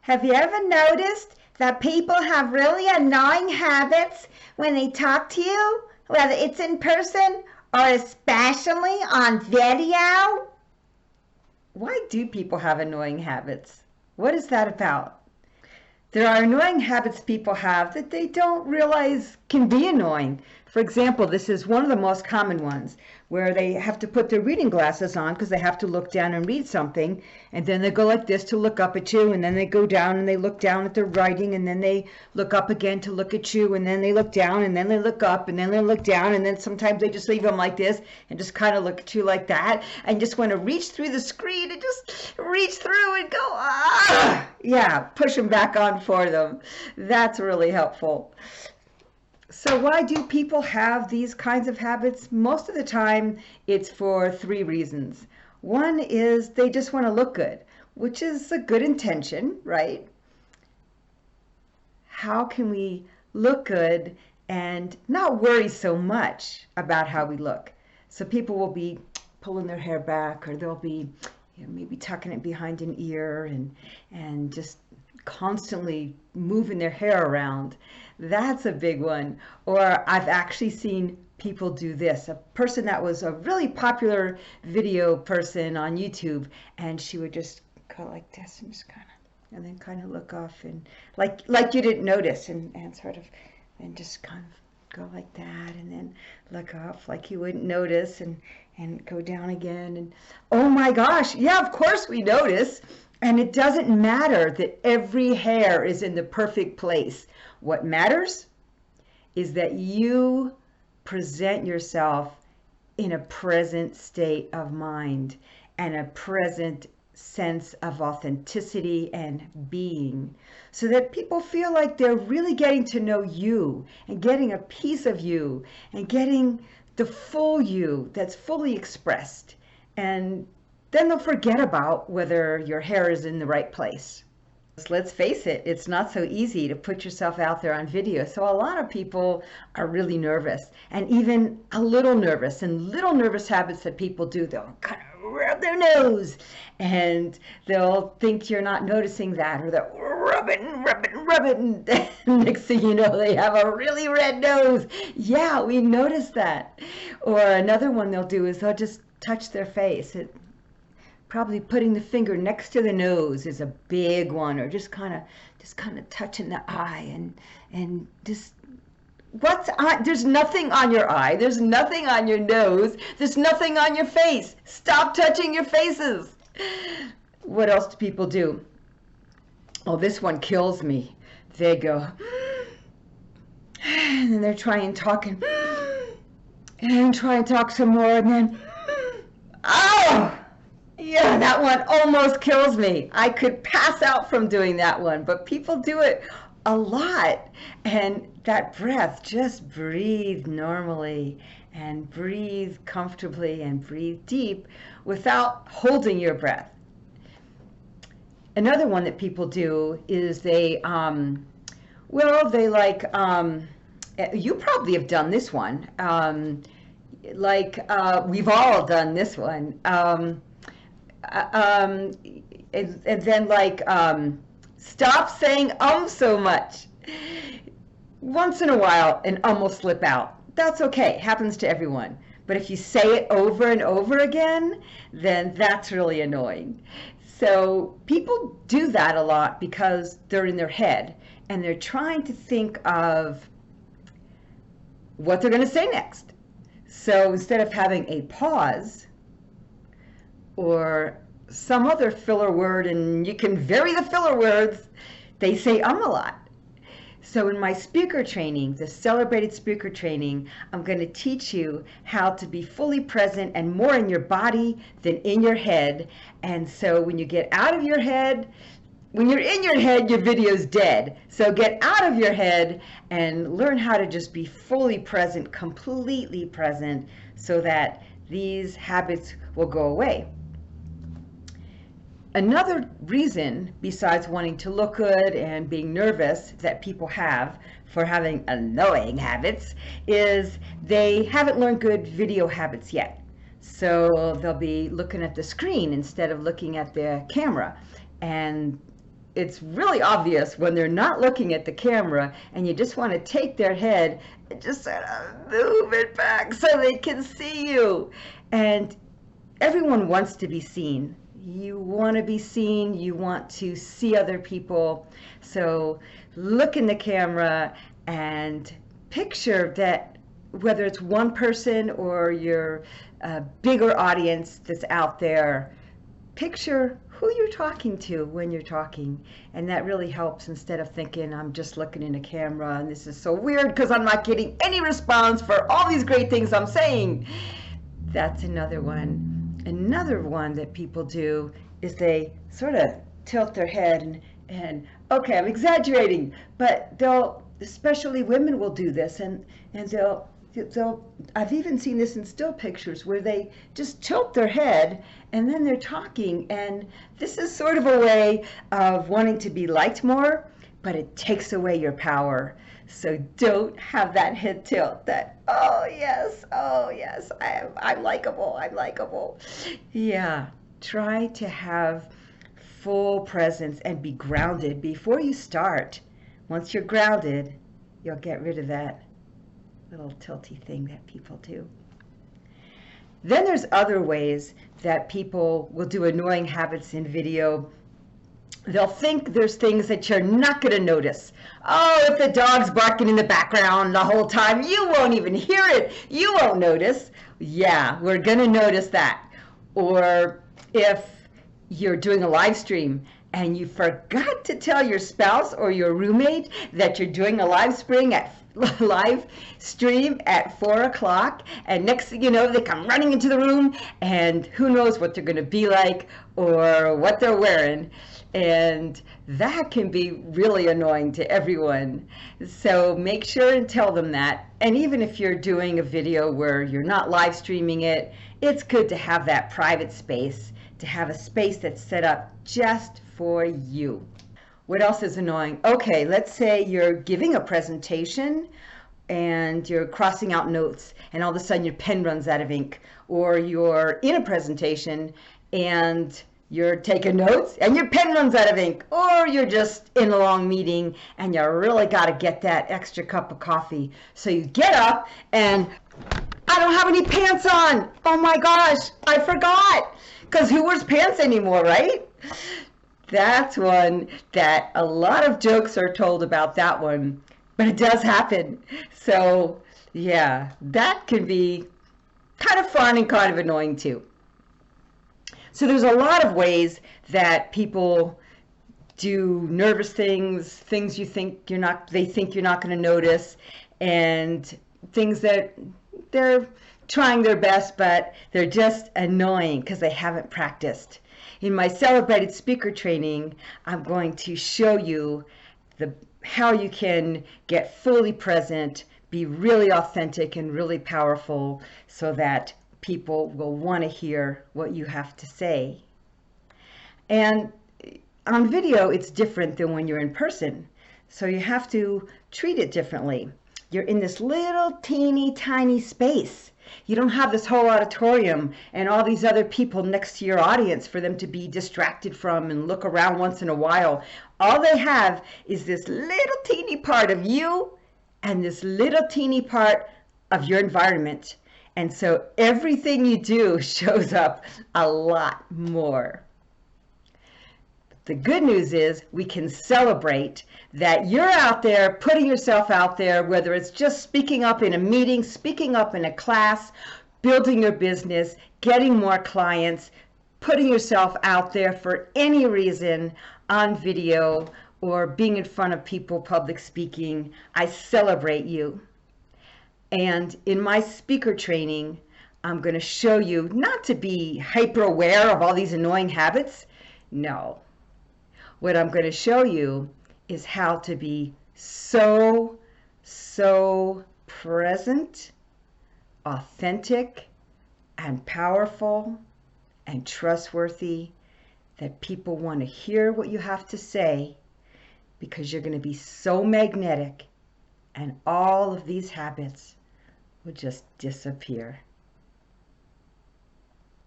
Have you ever noticed that people have really annoying habits when they talk to you, whether it's in person or especially on video? Why do people have annoying habits? What is that about? There are annoying habits people have that they don't realize can be annoying. For example, this is one of the most common ones where they have to put their reading glasses on because they have to look down and read something, and then they go like this to look up at you, and then they go down and they look down at their writing, and then they look up again to look at you, and then they look down, and then they look up, and then they look down, and then sometimes they just leave them like this and just kind of look at you like that and just want to reach through the screen and just reach through and go, ah! Yeah, push them back on for them. That's really helpful. So why do people have these kinds of habits? Most of the time, it's for three reasons. One is they just want to look good, which is a good intention, right? How can we look good and not worry so much about how we look? So people will be pulling their hair back, or they'll be maybe tucking it behind an ear and just constantly moving their hair around. That's a big one. Or I've actually seen people do this. A person that was a really popular video person on YouTube, and she would just go like this and just and then kind of look off and like you didn't notice, and sort of, and just kind of go like that, and then look off like you wouldn't notice, and go down again. And oh my gosh, yeah, of course we notice. And it doesn't matter that every hair is in the perfect place. What matters is that you present yourself in a present state of mind and a present sense of authenticity and being, so that people feel like they're really getting to know you and getting a piece of you and getting the full you that's fully expressed. And then they'll forget about whether your hair is in the right place. Let's face it, it's not so easy to put yourself out there on video. So a lot of people are really nervous, and even a little nervous, and little nervous habits that people do, they'll kind of rub their nose, and they'll think you're not noticing that, or they'll rub it and rub it and rub it, and next thing you know, they have a really red nose. Yeah, we notice that. Or another one they'll do is they'll just touch their face. Probably putting the finger next to the nose is a big one, or just kind of touching the eye, and just what's on. There's nothing on your eye. There's nothing on your nose. There's nothing on your face. Stop touching your faces. What else do people do? Oh, this one kills me. They go, and then they're trying talking, and try and talk some more, and then, oh! Yeah, that one almost kills me. I could pass out from doing that one, but people do it a lot. And that breath, just breathe normally and breathe comfortably and breathe deep without holding your breath. Another one that people do is they like, you probably have done this one. We've all done this one. And then stop saying so much. Once in a while an will slip out. That's okay, it happens to everyone. But if you say it over and over again, then that's really annoying. So people do that a lot because they're in their head and they're trying to think of what they're going to say next. So instead of having a pause or some other filler word, and you can vary the filler words, they say a lot. So in my speaker training, the celebrated speaker training, I'm going to teach you how to be fully present and more in your body than in your head. And so when you get out of your head, when you're in your head, your video's dead. So get out of your head and learn how to just be fully present, completely present, so that these habits will go away. Another reason, besides wanting to look good and being nervous, that people have for having annoying habits, is they haven't learned good video habits yet. So they'll be looking at the screen instead of looking at the camera. And it's really obvious when they're not looking at the camera and you just want to take their head and just sort of move it back so they can see you. And everyone wants to be seen. You want to be seen, you want to see other people. So look in the camera and picture that whether it's one person or your bigger audience that's out there, picture who you're talking to when you're talking. And that really helps instead of thinking, I'm just looking in a camera and this is so weird because I'm not getting any response for all these great things I'm saying. That's another one. Another one that people do is they sort of tilt their head and okay, I'm exaggerating, but especially women will do this, and they'll I've even seen this in still pictures where they just tilt their head and then they're talking, and this is sort of a way of wanting to be liked more, but it takes away your power. So don't have that head tilt that, oh yes, I'm likable. Yeah, try to have full presence and be grounded before you start. Once you're grounded, you'll get rid of that little tilty thing that people do. Then there's other ways that people will do annoying habits in video. They'll think there's things that you're not going to notice. Oh, if the dog's barking in the background the whole time, you won't even hear it. You won't notice. Yeah, we're going to notice that. Or if you're doing a live stream and you forgot to tell your spouse or your roommate that you're doing a live stream at 4 o'clock, and next thing you know, they come running into the room, and who knows what they're going to be like or what they're wearing. And that can be really annoying to everyone. So make sure and tell them that. And even if you're doing a video where you're not live streaming it, it's good to have that private space, to have a space that's set up just for you. What else is annoying? Okay, let's say you're giving a presentation and you're crossing out notes and all of a sudden your pen runs out of ink, or you're in a presentation and you're taking notes and your pen runs out of ink, or you're just in a long meeting and you really got to get that extra cup of coffee. So you get up and I don't have any pants on. Oh my gosh, I forgot. Because who wears pants anymore, right? That's one that a lot of jokes are told about that one, but it does happen. So yeah, that can be kind of fun and kind of annoying too. So there's a lot of ways that people do nervous things you think they think you're not going to notice, and things that they're trying their best, but they're just annoying because they haven't practiced. In my celebrated speaker training, I'm going to show you how you can get fully present, be really authentic and really powerful so that people will want to hear what you have to say. And on video, it's different than when you're in person. So you have to treat it differently. You're in this little teeny tiny space. You don't have this whole auditorium and all these other people next to your audience for them to be distracted from and look around once in a while. All they have is this little teeny part of you and this little teeny part of your environment. And so everything you do shows up a lot more. The good news is we can celebrate that you're out there, putting yourself out there, whether it's just speaking up in a meeting, speaking up in a class, building your business, getting more clients, putting yourself out there for any reason on video or being in front of people, public speaking. I celebrate you. And in my speaker training, I'm going to show you not to be hyper aware of all these annoying habits. No. What I'm going to show you is how to be so present, authentic, and powerful and trustworthy that people want to hear what you have to say, because you're going to be so magnetic and all of these habits will just disappear.